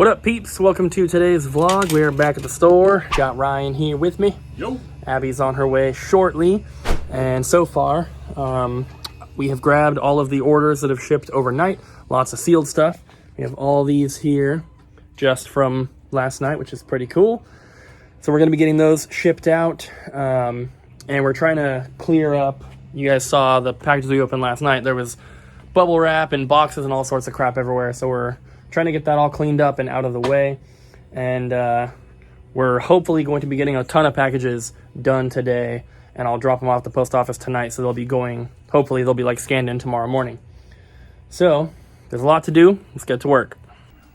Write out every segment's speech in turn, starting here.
What up, peeps? Welcome to today's vlog. We are back at the store. Got Ryan here with me. Yo. Abby's on her way shortly. And so far, we have grabbed all of the orders that have shipped overnight. Lots of sealed stuff. We have all these here just from last night, which is pretty cool. So we're going to be getting those shipped out. And we're trying to clear up. You guys saw the packages we opened last night. There was bubble wrap and boxes and all sorts of crap everywhere. So we're trying to get that all cleaned up and out of the way. And we're hopefully going to be getting a ton of packages done today. And I'll drop them off at the post office tonight. So they'll be going, hopefully they'll be like scanned in tomorrow morning. So there's a lot to do. Let's get to work.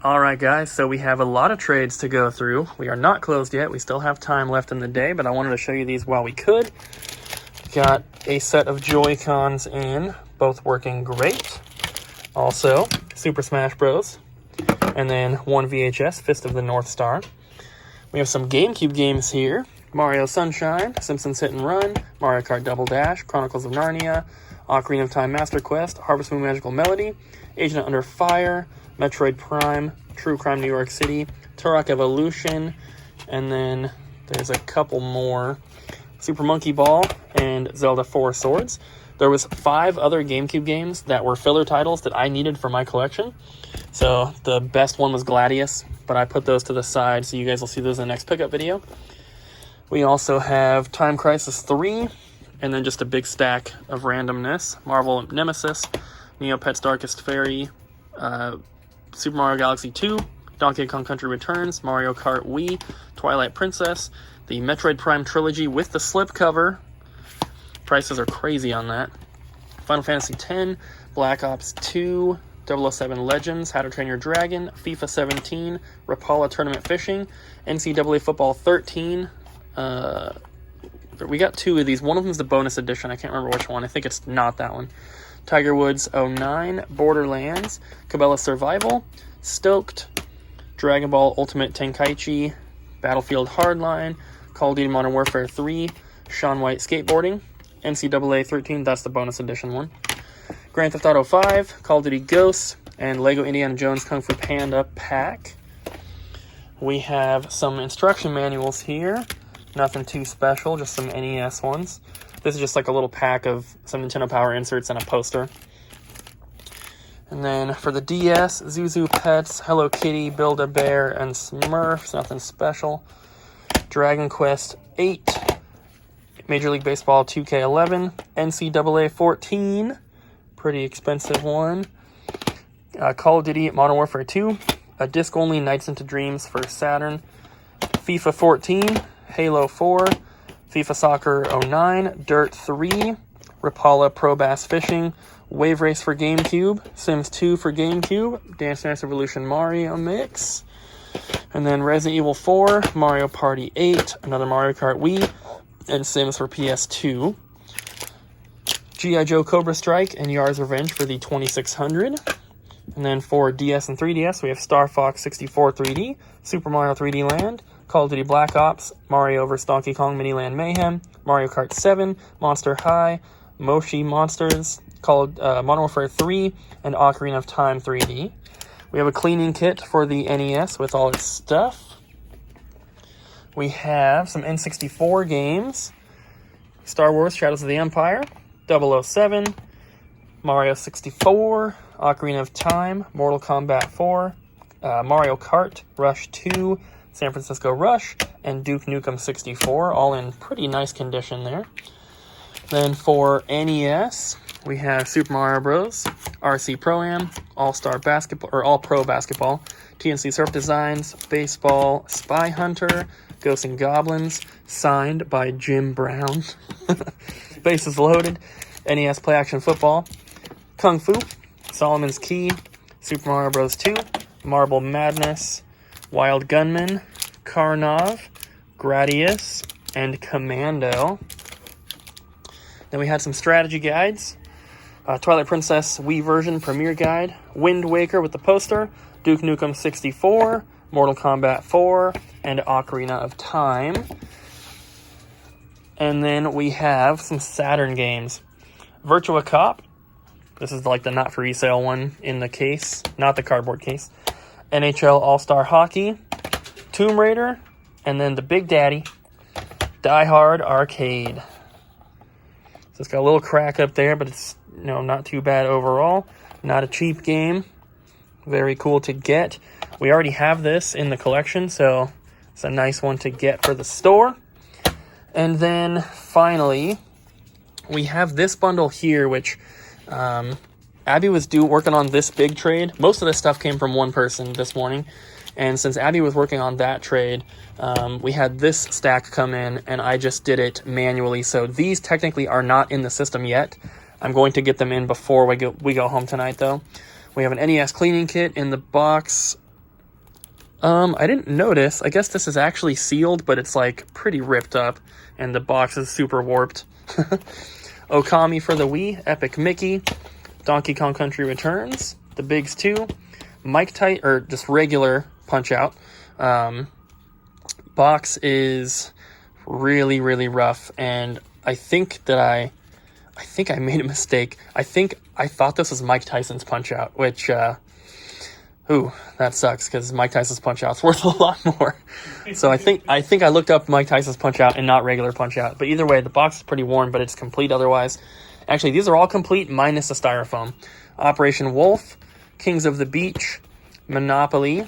All right, guys. So we have a lot of trades to go through. We are not closed yet. We still have time left in the day, but I wanted to show you these while we could. Got a set of Joy-Cons in, both working great. Also, Super Smash Bros. And then one VHS, Fist of the North Star. We have some GameCube games here. Mario Sunshine, Simpsons Hit and Run, Mario Kart Double Dash, Chronicles of Narnia, Ocarina of Time Master Quest, Harvest Moon Magical Melody, Agent Under Fire, Metroid Prime, True Crime New York City, Turok Evolution, and then there's a couple more. Super Monkey Ball and Zelda 4 Swords. There was 5 other GameCube games that were filler titles that I needed for my collection. So the best one was Gladius, but I put those to the side, so you guys will see those in the next pickup video. We also have Time Crisis 3, and then just a big stack of randomness. Marvel Nemesis, Neopets Darkest Fairy, Super Mario Galaxy 2, Donkey Kong Country Returns, Mario Kart Wii, Twilight Princess, the Metroid Prime Trilogy with the slipcover. Prices are crazy on that. Final Fantasy X, Black Ops 2, 007 Legends, How to Train Your Dragon, FIFA 17, Rapala Tournament Fishing, NCAA Football 13. We got 2 of these. One of them is the bonus edition. I can't remember which one. I think it's not that one. Tiger Woods 09, Borderlands, Cabela Survival, Stoked, Dragon Ball Ultimate Tenkaichi, Battlefield Hardline, Call of Duty Modern Warfare 3, Shaun White Skateboarding, NCAA 13, that's the bonus edition one, Grand Theft Auto 5, Call of Duty Ghosts, and Lego Indiana Jones Kung Fu Panda pack. We have some instruction manuals here. Nothing too special, just some NES ones. This is just like a little pack of some Nintendo Power inserts and a poster. And then for the DS, Zuzu Pets, Hello Kitty, Build-A-Bear, and Smurfs. Nothing special. Dragon Quest 8, Major League Baseball 2K11, NCAA 14, pretty expensive one. Call of Duty Modern Warfare 2, a disc-only Nights into Dreams for Saturn, FIFA 14, Halo 4, FIFA Soccer 09, Dirt 3, Rapala Pro Bass Fishing, Wave Race for GameCube, Sims 2 for GameCube, Dance Dance Revolution Mario Mix, and then Resident Evil 4, Mario Party 8, another Mario Kart Wii, and Sims for PS2. G.I. Joe Cobra Strike and Yar's Revenge for the 2600. And then for DS and 3DS, we have Star Fox 64 3D, Super Mario 3D Land, Call of Duty Black Ops, Mario vs. Donkey Kong Mini Land Mayhem, Mario Kart 7, Monster High, Moshi Monsters, Modern Warfare 3, and Ocarina of Time 3D. We have a cleaning kit for the NES with all its stuff. We have some N64 games. Star Wars Shadows of the Empire, 007, Mario 64, Ocarina of Time, Mortal Kombat 4, Mario Kart, Rush 2, San Francisco Rush, and Duke Nukem 64, all in pretty nice condition there. Then for NES, we have Super Mario Bros., RC Pro-Am, All-Star Basketball, or All-Pro Basketball, TNC Surf Designs, Baseball, Spy Hunter, Ghosts and Goblins, signed by Jim Brown, Bases Loaded, NES Play Action Football, Kung Fu, Solomon's Key, Super Mario Bros. 2, Marble Madness, Wild Gunman, Karnov, Gradius, and Commando. Then we had some strategy guides. Twilight Princess Wii version premiere guide, Wind Waker with the poster, Duke Nukem 64, Mortal Kombat 4, and Ocarina of Time. And then we have some Saturn games. Virtua Cop. This is like the not for resale one in the case, not the cardboard case. NHL All-Star Hockey, Tomb Raider, and then the Big Daddy, Die Hard Arcade. So it's got a little crack up there, but it's not too bad overall. Not a cheap game. Very cool to get. We already have this in the collection, so it's a nice one to get for the store. And then finally, we have this bundle here, which Abby was working on this big trade. Most of this stuff came from one person this morning. And since Abby was working on that trade, we had this stack come in, and I just did it manually. So these technically are not in the system yet. I'm going to get them in before we go home tonight, though. We have an NES Cleaning Kit in the box. I didn't notice. I guess this is actually sealed, but it's like pretty ripped up, and the box is super warped. Okami for the Wii, Epic Mickey, Donkey Kong Country Returns, The Bigs 2, or just regular Punch-Out. Box is really, really rough, and I think I made a mistake. I thought this was Mike Tyson's Punch-Out, which, that sucks, because Mike Tyson's Punch-Out's worth a lot more. So I think I looked up Mike Tyson's Punch-Out and not regular Punch-Out. But either way, the box is pretty worn, but it's complete otherwise. Actually, these are all complete, minus the styrofoam. Operation Wolf, Kings of the Beach, Monopoly,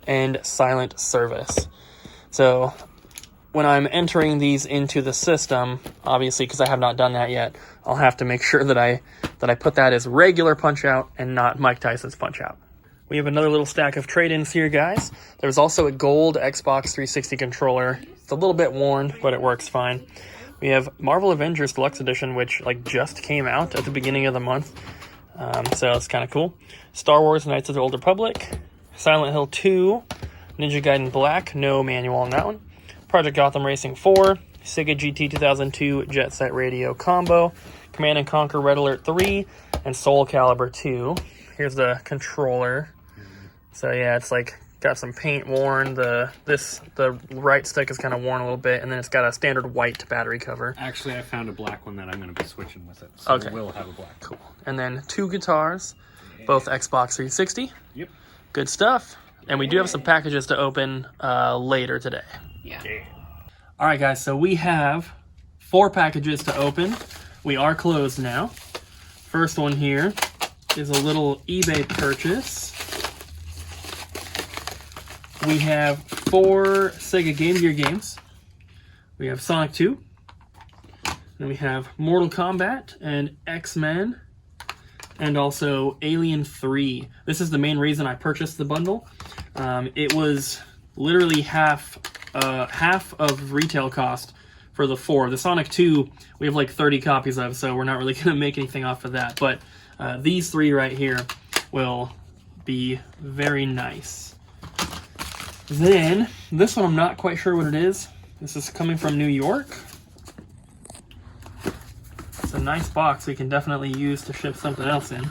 and Silent Service. So when I'm entering these into the system, obviously, because I have not done that yet, I'll have to make sure that I put that as regular Punch-Out and not Mike Tyson's Punch-Out. We have another little stack of trade-ins here, guys. There's also a gold Xbox 360 controller. It's a little bit worn, but it works fine. We have Marvel Avengers Deluxe Edition, which just came out at the beginning of the month. So it's kind of cool. Star Wars Knights of the Old Republic, Silent Hill 2, Ninja Gaiden Black, no manual on that one. Project Gotham Racing 4, Sega GT 2002 Jet Set Radio Combo, Command & Conquer Red Alert 3, and Soul Calibur 2. Here's the controller. So yeah, it's got some paint worn. The right stick is kind of worn a little bit, and then it's got a standard white battery cover. Actually, I found a black one that I'm going to be switching with it. So okay. We'll have a black. Cool. And then 2 guitars, both Xbox 360. Yep. Good stuff. And we do have some packages to open later today. Yeah. All right, guys. So we have 4 packages to open. We are closed now. First one here is a little eBay purchase. We have 4 Sega Game Gear games. We have Sonic 2. Then we have Mortal Kombat and X-Men. And also Alien 3. This is the main reason I purchased the bundle. It was literally half of retail cost for the 4. The Sonic 2, we have 30 copies of, so we're not really going to make anything off of that. But these 3 right here will be very nice. Then, this one I'm not quite sure what it is. This is coming from New York. It's a nice box we can definitely use to ship something else in.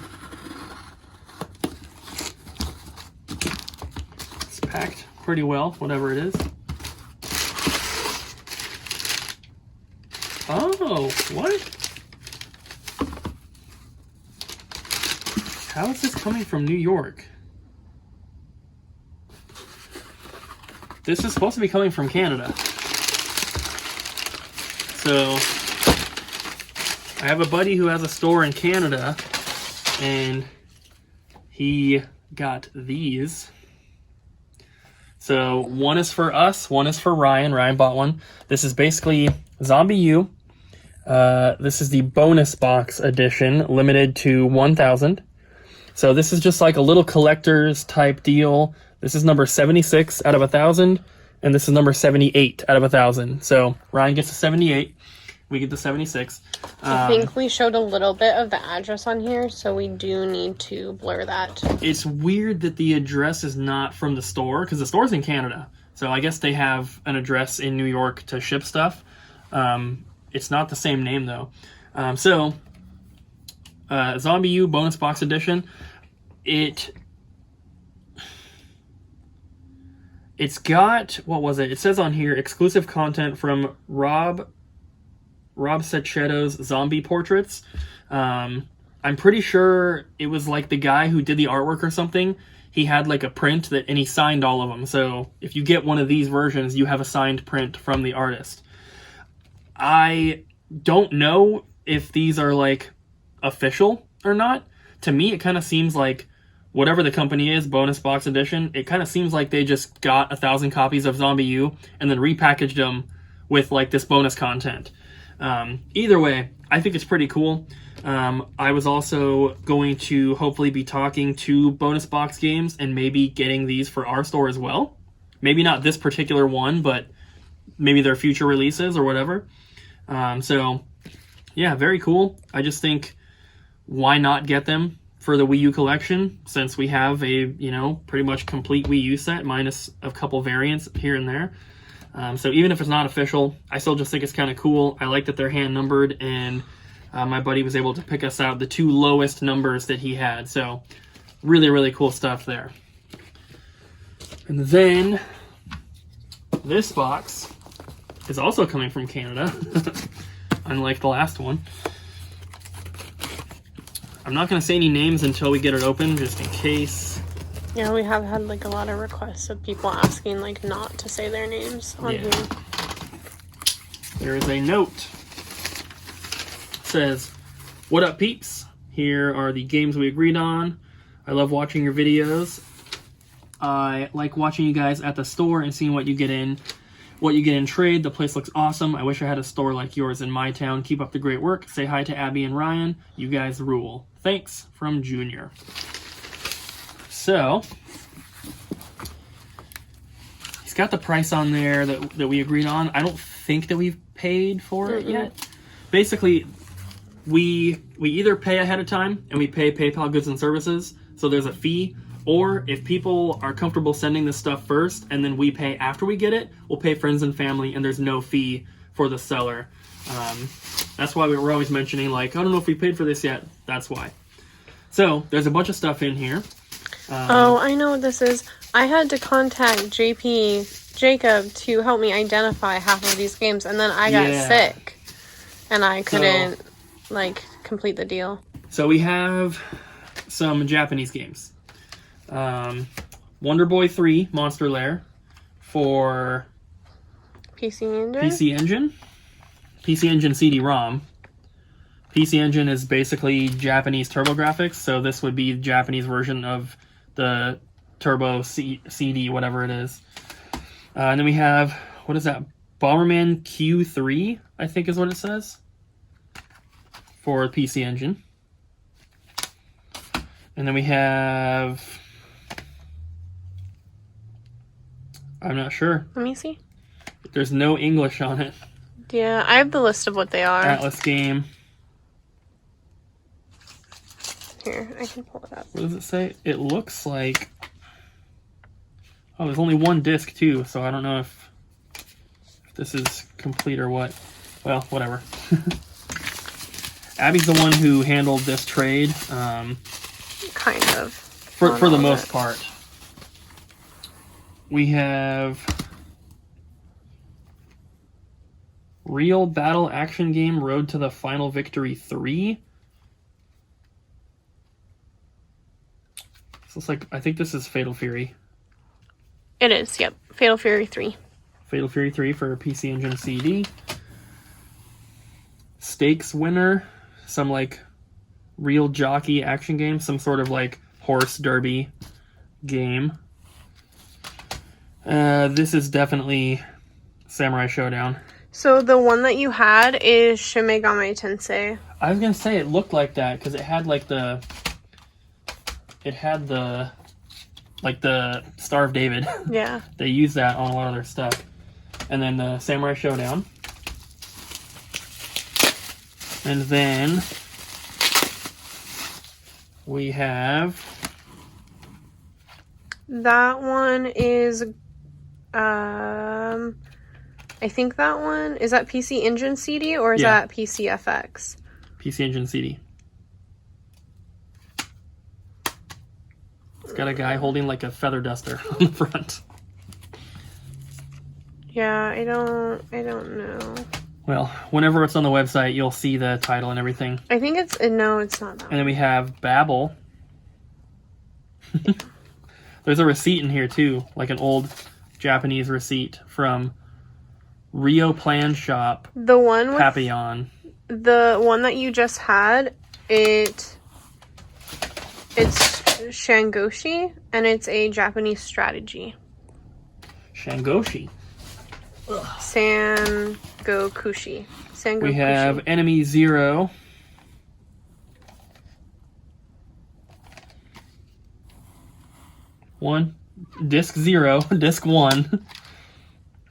It's packed pretty well, whatever it is. Oh, what? How is this coming from New York? This is supposed to be coming from Canada. So, I have a buddy who has a store in Canada, and he got these. So, one is for us, one is for Ryan. Ryan bought one. This is basically Zombie U. This is the bonus box edition, limited to 1,000. So this is just like a little collector's type deal. This is number 76 out of 1,000, and this is number 78 out of 1,000. So Ryan gets a 78. We get the 76. I think we showed a little bit of the address on here, so we do need to blur that. It's weird that the address is not from the store, because the store's in Canada. So I guess they have an address in New York to ship stuff. It's not the same name, though. Zombie U bonus box edition. It's got, what was it? It says on here, exclusive content from Rob Sachetto's zombie portraits. I'm pretty sure it was like the guy who did the artwork or something. he had like a print and he signed all of them. So if you get one of these versions, you have a signed print from the artist. I don't know if these are like official or not. To me, it kind of seems like whatever the company is, bonus box edition, it kind of seems like they just got 1,000 copies of Zombie U and then repackaged them with like this bonus content. Either way, I think it's pretty cool. I was also going to hopefully be talking to bonus box games and maybe getting these for our store as well. Maybe not this particular one, but maybe their future releases or whatever. So yeah, very cool. I just think, why not get them for the Wii U collection, since we have a, you know, pretty much complete Wii U set minus a couple variants here and there. So even if it's not official, I still just think it's kind of cool. I like that they're hand numbered, and my buddy was able to pick us out the 2 lowest numbers that he had. So really, really cool stuff there. And then this box is also coming from Canada, unlike the last one. I'm not going to say any names until we get it open, just in case. Yeah, we have had like a lot of requests of people asking like not to say their names on here. There is a note. It says, "What up, peeps? Here are the games we agreed on. I love watching your videos. I like watching you guys at the store and seeing what you get in trade. The place looks awesome. I wish I had a store like yours in my town. Keep up the great work. Say hi to Abby and Ryan. You guys rule. Thanks, from Junior." So he's got the price on there that we agreed on. I don't think that we've paid for it yet. Basically, we either pay ahead of time and we pay PayPal goods and services, so there's a fee. Or if people are comfortable sending this stuff first and then we pay after we get it, we'll pay friends and family and there's no fee for the seller. That's why we're always mentioning, like, I don't know if we paid for this yet. That's why. So there's a bunch of stuff in here. Oh, I know what this is. I had to contact Jacob to help me identify half of these games, and then I got sick and I couldn't complete the deal. So we have some Japanese games. Wonder Boy 3 Monster Lair for PC Engine, PC Engine CD-ROM. PC Engine is basically Japanese TurboGrafx, so this would be the Japanese version of the Turbo CD, whatever it is. And then we have, what is that? Bomberman Q3, I think is what it says, for PC Engine. And then we have, I'm not sure. Let me see. There's no English on it. Yeah, I have the list of what they are. Atlas game. Here, I can pull it up. What does it say? It looks like... Oh, there's only one disc, too, so I don't know if this is complete or what. Well, whatever. Abby's the one who handled this trade. Kind of. For the most part. We have... Real Battle Action Game Road to the Final Victory 3. This looks like, I think this is Fatal Fury. It is, yep. Fatal Fury 3. Fatal Fury 3 for PC Engine CD. Stakes Winner. Some like real jockey action game. Some sort of like horse derby game. This is definitely Samurai Showdown. So the one that you had is Shin Megami Tensei. I was gonna say it looked like that because it had like the Star of David. Yeah. They use that on a lot of their stuff. And then the Samurai Showdown. And then we have... That one is... I think that one... Is that PC Engine CD or is that PCFX? PC Engine CD. It's got a guy holding like a feather duster on the front. Yeah, I don't know. Well, whenever it's on the website, you'll see the title and everything. I think it's... No, it's not that And then we have Babel. There's a receipt in here too, like an old Japanese receipt from Rio Plan Shop. The one with Papillon. the one that you just had, it's Shangoshi, and it's a Japanese strategy. Shangoshi. Sangokushi. We have Enemy Zero. One. Disc 0. Disc 1.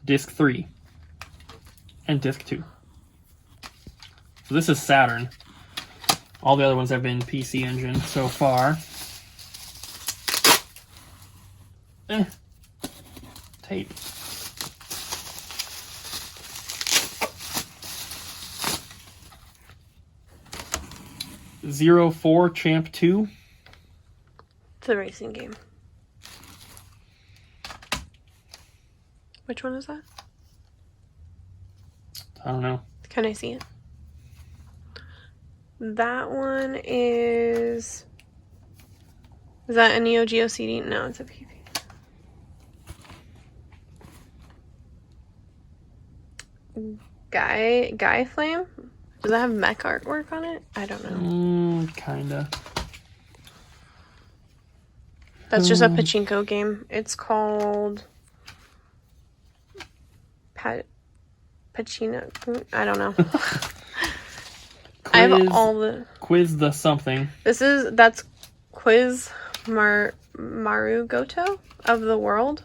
Disc 3. And Disc 2. So this is Saturn. All the other ones have been PC Engine so far. Tape. Zero 04 Champ 2. It's a racing game. Which one is that? I don't know. Can I see it? That one is... Is that a Neo Geo CD? No, it's a PP. Guy Flame? Does that have mech artwork on it? I don't know. Kinda. That's just a pachinko game. It's called... Pacino. I don't know. I have all the... Quiz the something. That's Quiz Marugoto of the World.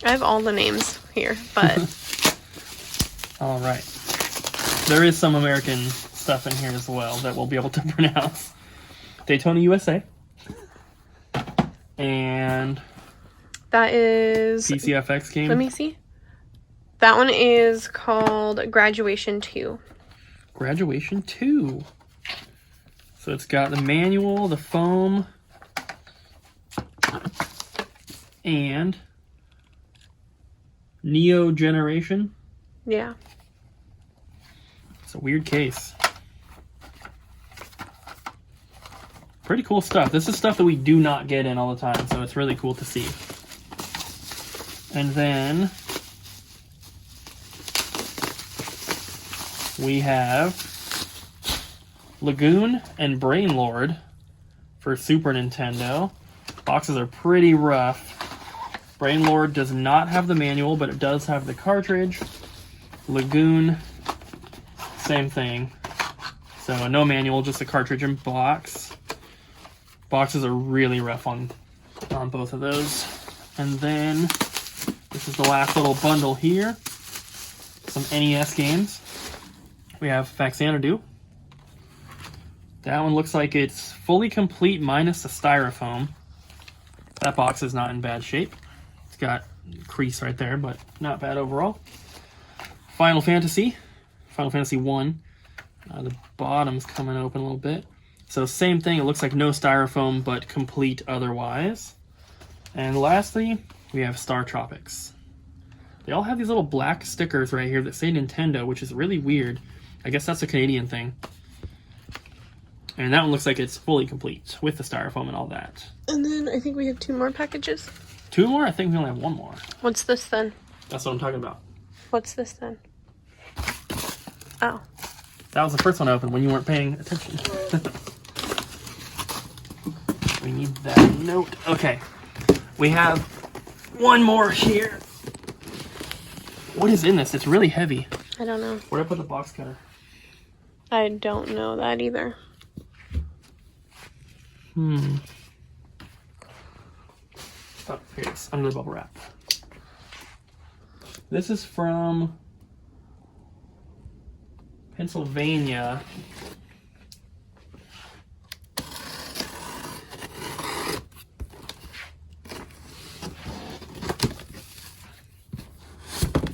I have all the names here, but... All right. There is some American stuff in here as well that we'll be able to pronounce. Daytona, USA. And... That is... PCFX game. Let me see. That one is called Graduation 2. Graduation 2. So it's got the manual, the foam, and Neo Generation. Yeah. It's a weird case. Pretty cool stuff. This is stuff that we do not get in all the time, so it's really cool to see. And then we have Lagoon and Brainlord for Super Nintendo. Boxes are pretty rough. Brainlord does not have the manual, but it does have the cartridge. Lagoon, same thing. So no manual, just a cartridge and box. Boxes are really rough on both of those. And then this is the last little bundle here. Some NES games. We have Faxanadu. That one looks like it's fully complete minus the styrofoam. That box is not in bad shape. It's got a crease right there, but not bad overall. Final Fantasy 1. The bottom's coming open a little bit. So same thing, it looks like no styrofoam, but complete otherwise. And lastly, we have Star Tropics. They all have these little black stickers right here that say Nintendo, which is really weird. I guess that's a Canadian thing. And that one looks like it's fully complete with the styrofoam and all that. And then I think we have 2 more packages. 2 more? I think we only have 1 more. What's this then? That's what I'm talking about. What's this then? Oh. That was the first one I opened when you weren't paying attention. We need that note. Okay. We have 1 more here. What is in this? It's really heavy. I don't know. Where'd I put the box cutter? I don't know that either. Oh, here it is. Under the bubble wrap. This is from Pennsylvania.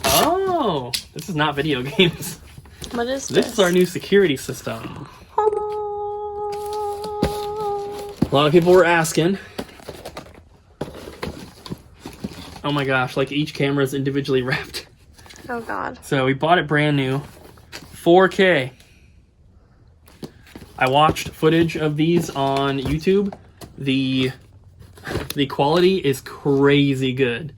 Oh, this is not video games. What is this? This is our new security system. A lot of people were asking. Oh my gosh, like each camera is individually wrapped. Oh god. So we bought it brand new. 4K. I watched footage of these on YouTube. The The quality is crazy good.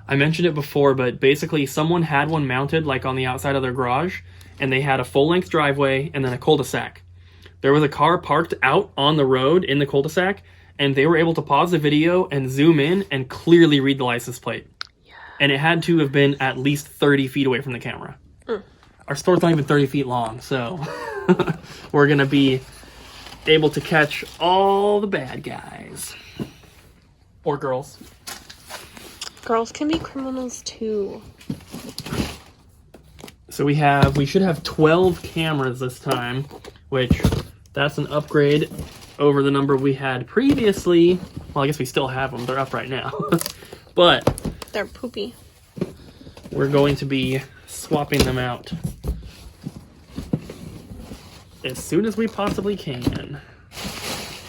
I mentioned it before, but basically someone had one mounted like on the outside of their garage, and they had a full-length driveway and then a cul-de-sac. There was a car parked out on the road in the cul-de-sac, and they were able to pause the video and zoom in and clearly read the license plate. Yeah. And it had to have been at least 30 feet away from the camera. Our store's not even 30 feet long, so we're going to be able to catch all the bad guys. Or girls. Girls can be criminals too. So we should have 12 cameras this time, which that's an upgrade over the number we had previously. Well, I guess we still have them. They're up right now. But they're poopy. We're going to be swapping them out as soon as we possibly can.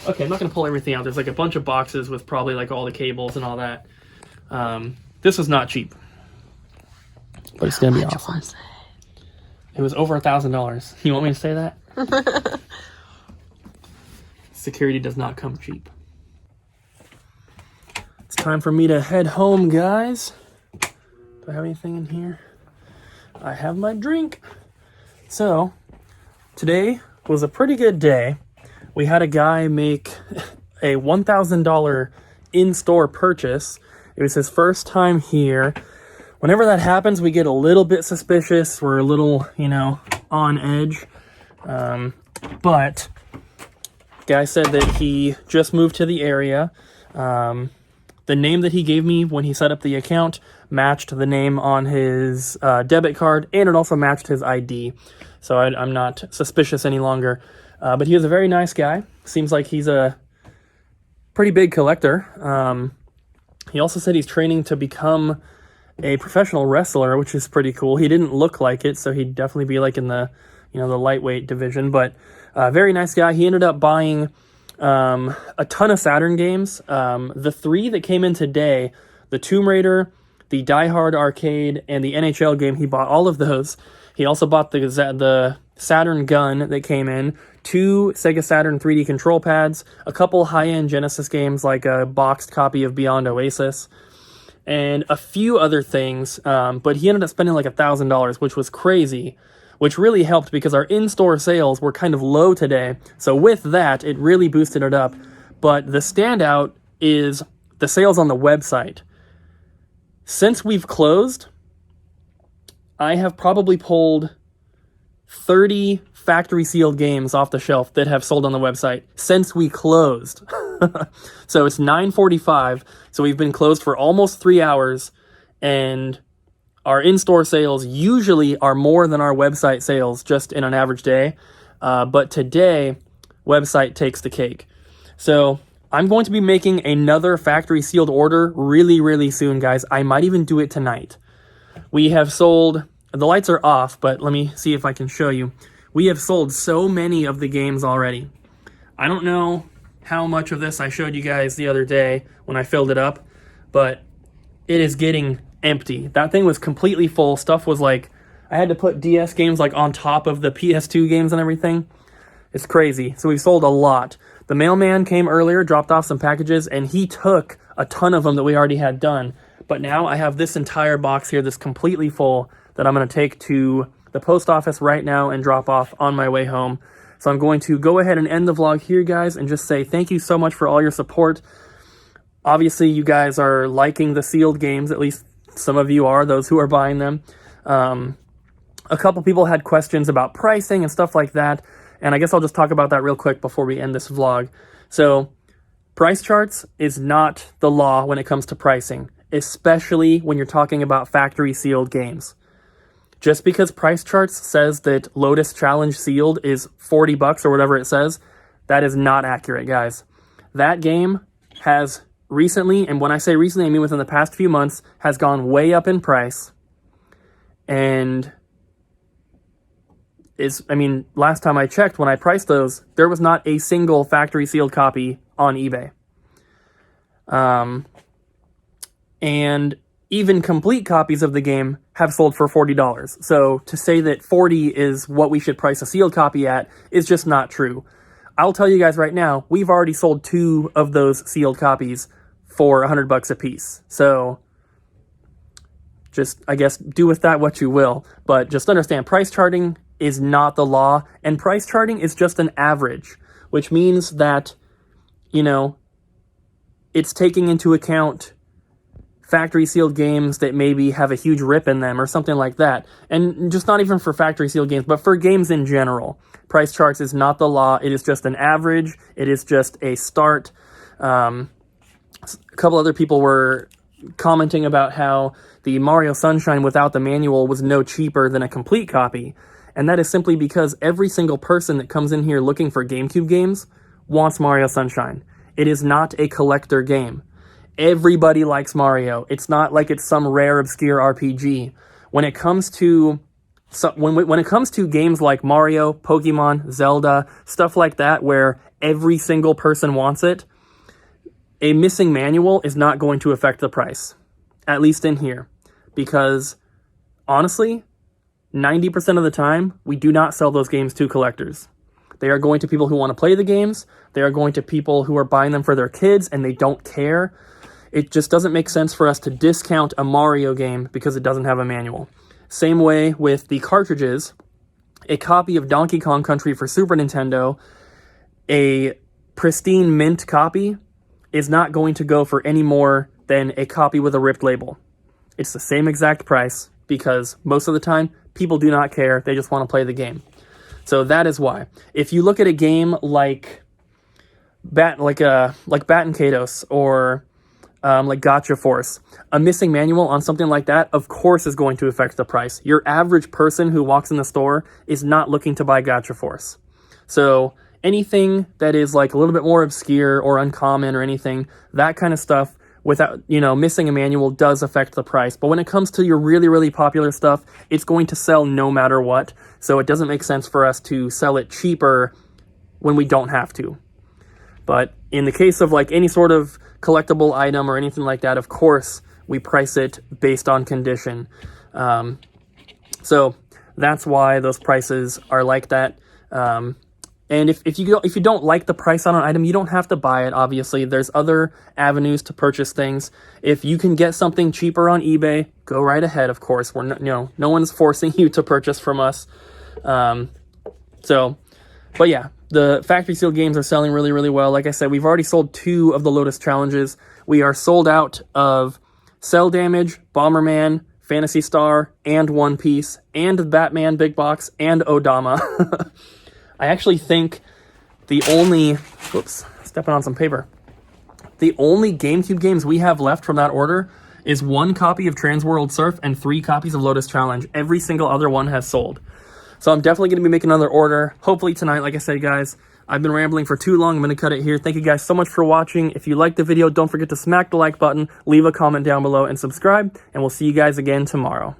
Okay, I'm not going to pull everything out. There's like a bunch of boxes with probably like all the cables and all that. This was not cheap. But it's going to be awesome. Was it was over $1,000. You want me to say that? Security does not come cheap. It's time for me to head home, guys. Do I have anything in here? I have my drink. So, today was a pretty good day. We had a guy make a $1,000 in-store purchase. It was his first time here. Whenever that happens, we get a little bit suspicious. We're a little, on edge. But guy said that he just moved to the area. The name that he gave me when he set up the account matched the name on his debit card, and it also matched his ID. So I'm not suspicious any longer. But he was a very nice guy. Seems like he's a pretty big collector. He also said he's training to become a professional wrestler, which is pretty cool. He didn't look like it, so he'd definitely be like in the, the lightweight division. But very nice guy. He ended up buying a ton of Saturn games. The 3 that came in today, the Tomb Raider, the Die Hard arcade, and the NHL game, he bought all of those. He also bought the Saturn gun that came in, 2 Sega Saturn 3D control pads, a couple high-end Genesis games like a boxed copy of Beyond Oasis, and a few other things, but he ended up spending like $1,000, which was crazy, which really helped because our in-store sales were kind of low today. So with that, it really boosted it up. But the standout is the sales on the website. Since we've closed, I have probably pulled 30 factory sealed games off the shelf that have sold on the website since we closed. So it's 9:45. So we've been closed for almost 3 hours, and our in-store sales usually are more than our website sales just in an average day. But today, website takes the cake. So I'm going to be making another factory sealed order really, really soon, guys. I might even do it tonight. We have sold, the lights are off, but let me see if I can show you. We have sold so many of the games already. I don't know how much of this I showed you guys the other day when I filled it up, but it is getting empty. That thing was completely full. Stuff was like, I had to put DS games like on top of the PS2 games and everything. It's crazy. So we've sold a lot. The mailman came earlier, dropped off some packages, and he took a ton of them that we already had done. But now I have this entire box here that's completely full that I'm going to take to the post office right now and drop off on my way home. So I'm going to go ahead and end the vlog here, guys, and just say thank you so much for all your support. Obviously, you guys are liking the sealed games, at least some of you are, those who are buying them. A couple people had questions about pricing and stuff like that, and I guess I'll just talk about that real quick before we end this vlog. So, price charts is not the law when it comes to pricing, especially when you're talking about factory sealed games. Just because price charts says that Lotus Challenge sealed is $40 or whatever it says, that is not accurate, guys. That game has recently, and when I say recently, I mean within the past few months, has gone way up in price. And last time I checked, when I priced those, there was not a single factory sealed copy on eBay. And even complete copies of the game have sold for $40. So to say that $40 is what we should price a sealed copy at is just not true. I'll tell you guys right now, we've already sold 2 of those sealed copies for $100 a piece. So just, I guess, do with that what you will. But just understand, price charting is not the law, and price charting is just an average, which means that, you know, it's taking into account factory sealed games that maybe have a huge rip in them or something like that. And just not even for factory sealed games, but for games in general. Price charts is not the law. It is just an average. It is just a start. A couple other people were commenting about how the Mario Sunshine without the manual was no cheaper than a complete copy. And that is simply because every single person that comes in here looking for GameCube games wants Mario Sunshine. It is not a collector game. Everybody likes Mario. It's not like it's some rare, obscure RPG. When it comes to when it comes to games like Mario, Pokemon, Zelda, stuff like that, where every single person wants it, a missing manual is not going to affect the price, at least in here, because honestly, 90% of the time, we do not sell those games to collectors. They are going to people who want to play the games. They are going to people who are buying them for their kids and they don't care. It just doesn't make sense for us to discount a Mario game because it doesn't have a manual. Same way with the cartridges. A copy of Donkey Kong Country for Super Nintendo, a pristine mint copy, is not going to go for any more than a copy with a ripped label. It's the same exact price because most of the time, people do not care. They just want to play the game. So that is why. If you look at a game like Bat and Kados or like Gotcha Force, a missing manual on something like that, of course, is going to affect the price. Your average person who walks in the store is not looking to buy Gotcha Force. So anything that is like a little bit more obscure or uncommon or anything, that kind of stuff, without, you know, missing a manual does affect the price. But when it comes to your really, really popular stuff, it's going to sell no matter what. So it doesn't make sense for us to sell it cheaper when we don't have to. But in the case of like any sort of collectible item or anything like that, of course, we price it based on condition. So that's why those prices are like that. And if you don't like the price on an item, you don't have to buy it, obviously. There's other avenues to purchase things. If you can get something cheaper on eBay, go right ahead, of course. No one's forcing you to purchase from us. But yeah, the factory sealed games are selling really, really well. Like I said, we've already sold 2 of the Lotus Challenges. We are sold out of Cell Damage, Bomberman, Phantasy Star, and One Piece, and Batman Big Box, and Odama. I actually think the only GameCube games we have left from that order is 1 copy of Transworld Surf and 3 copies of Lotus Challenge. Every single other one has sold. So I'm definitely going to be making another order, hopefully tonight. Like I said, guys, I've been rambling for too long. I'm going to cut it here. Thank you guys so much for watching. If you liked the video, don't forget to smack the like button, leave a comment down below, and subscribe, and we'll see you guys again tomorrow.